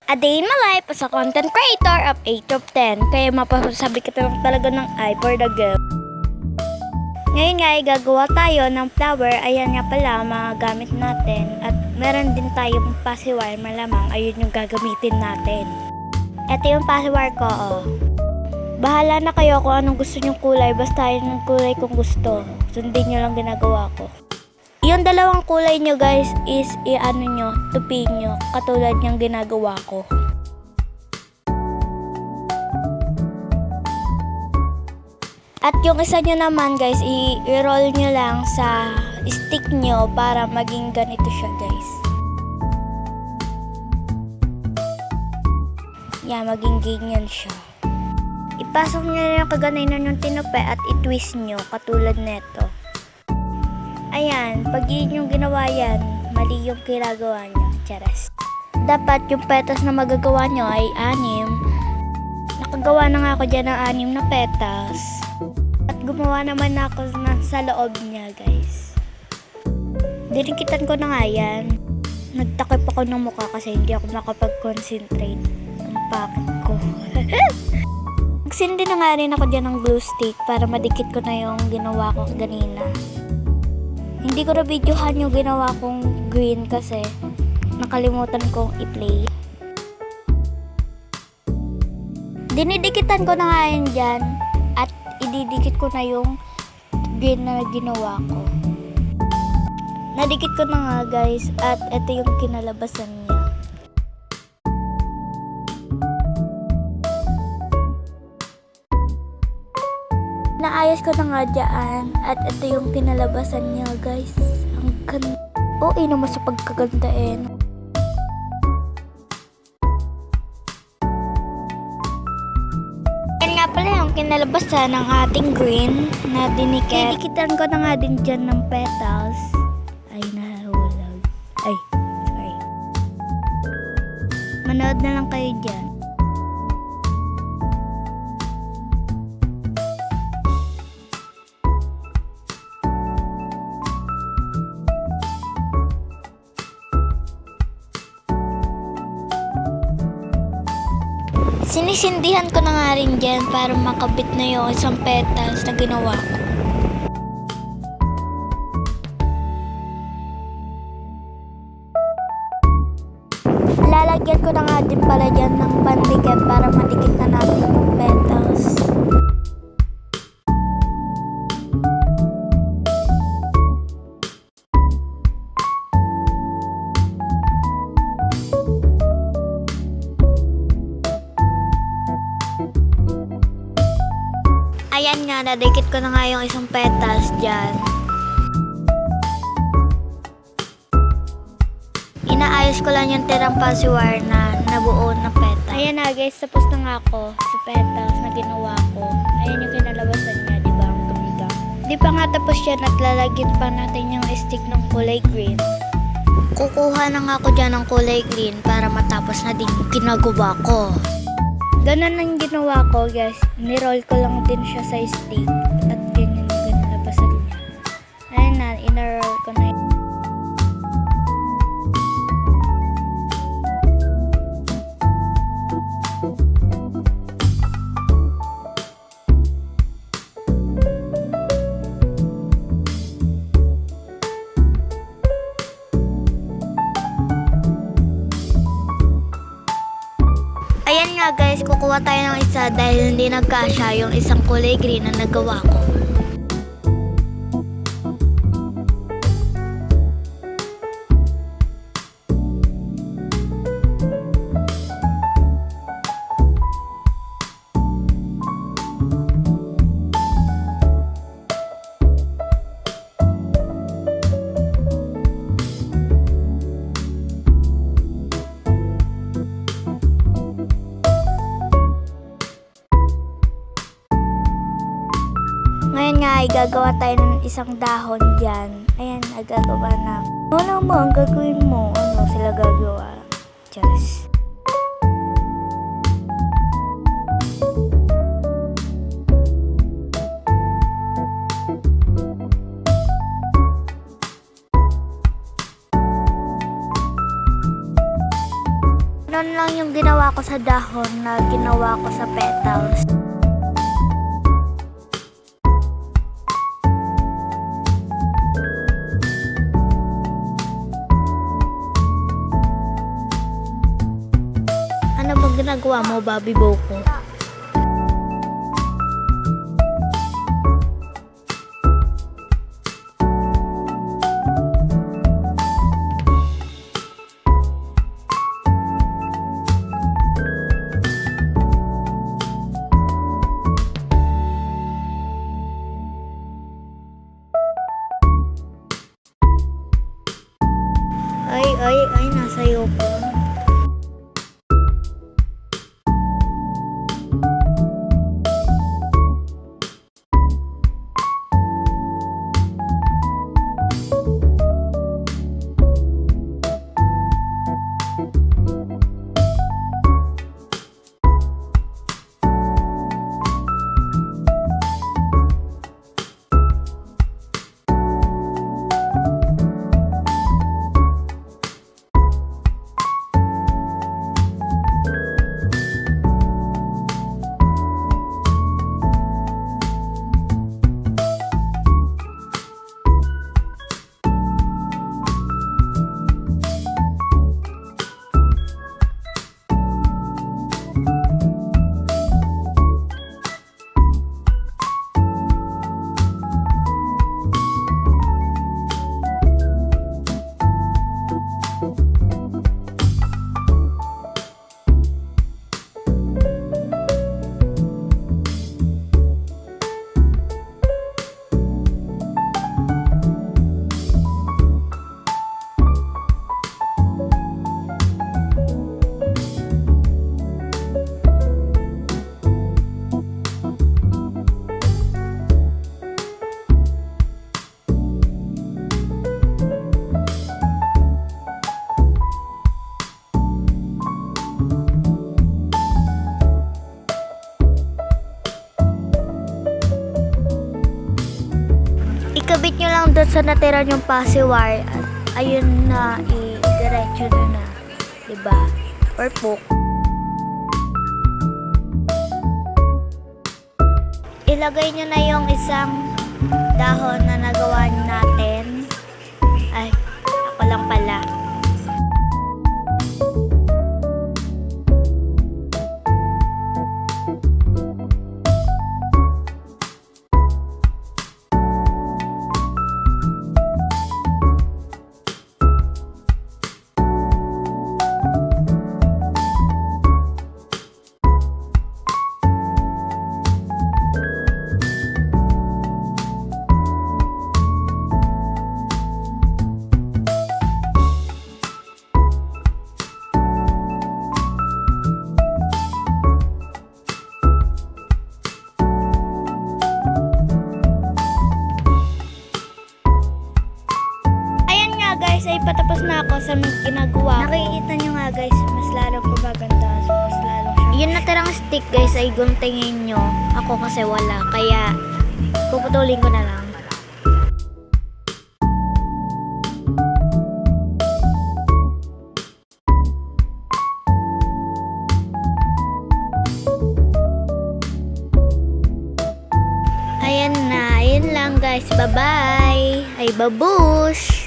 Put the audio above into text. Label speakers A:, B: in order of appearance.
A: A day in my life as a content creator of 8 of 10. Kaya mapasabi kita lang talaga ng eye for the girl. Ngayon nga ay gagawa tayo ng flower. Ayan nga pala mga gamit natin. At meron din tayong pasiwire. Malamang ayun yung gagamitin natin. Ito yung pasiwire ko, oh. Bahala na kayo kung anong gusto nyong kulay. Basta yun yung kulay kung gusto. Sundin nyo lang ginagawa ko. Yung dalawang kulay nyo guys is i-ano nyo, tupin nyo. Katulad yung ginagawa ko. At yung isa nyo naman guys, i-roll nyo lang sa stick nyo para maging ganito siya guys. Yan, maging ganyan siya. Ipasok nyo na yung kaganayan ng tinupe at i-twist nyo katulad neto. Ayan, pag yun yung ginawa yan, mali yung ginagawa nyo. Charas. Dapat yung petals na magagawa nyo ay 6. Nakagawa na nga ako dyan ng 6 na petals. At gumawa naman na ako sa loob niya, guys. Dinikitan ko na nga yan. Nagtakip ako ng mukha kasi hindi ako makapag-concentrate. Ang pakit ko. Nagsindi na nga rin ako dyan ng glue stick para madikit ko na yung ginawa ko ganina. Hindi ko na videohan yung ginawa kong green kasi nakalimutan kong i-play. Dinidikitan ko na nga yun dyan at ididikit ko na yung green na ginawa ko. Nadikit ko na nga guys at ito yung kinalabasan niya. Naayos ko na nga dyan at ito yung kinalabasan niya guys. Ang ganda. Oo, naman sa pagkaganda eh. Yan nga pala yung kinalabasan ng ating green na dinikit. Didikitan ko na nga din dyan ng petals. Ay, nahulog. Ay, sorry. Manood na lang kayo dyan. Sinisindihan ko na nga rin dyan para makabit na yung isang petals na ginawa ko. Lalagyan ko na nga din pala dyan ng pandikit para madikit na natin yung petals. Ayan nga, nadikit ko na nga yung isang petals dyan. Inaayos ko lang yung tirang pasiwire na nabuo na petals. Ayan na guys, tapos na nga ako sa petals na ginawa ko. Ayan yung kinalabasan niya, di ba? Ang ganda. Di pa nga tapos yan at lalagyan pa natin yung stick ng kulay green. Kukuha na nga ako dyan ng kulay green para matapos na din yung ginagawa ko. Ganun ang ginawa ko guys, niroll ko lang din siya sa stick at ganyan yung ginalabasan niya. Ayun na, inaroll ko na yun. Ayan nga guys, kukuha tayo ng isa dahil hindi nagkasya yung isang kulay green na nagawa ko. Ngayon nga ay gagawa tayo ng isang dahon dyan. Ayan, gagawa na. Wala mo, ang gagawin mo. Ano sila gagawa? Charis. Ganon lang yung ginawa ko sa dahon na ginawa ko sa petals. Ano bang ginagawa mo, Bobby Boko? Ay, nasa'yo po. Ikabit nyo lang doon sa natira yung pasi wire at ayun na i-diretso nyo na, diba? Or poke. Ilagay nyo na yung isang dahon na nagawa natin. Ay, ako lang pala. Ay patapos na ako sa ginagawa. Nakikita nyo nga guys, mas lalo gumaganda, mas lalo siya. Yung natirang stick guys ay guntingin nyo. Ako kasi wala, kaya puputulin ko na lang. Ayan na, ayun lang guys, bye bye. Ay babush!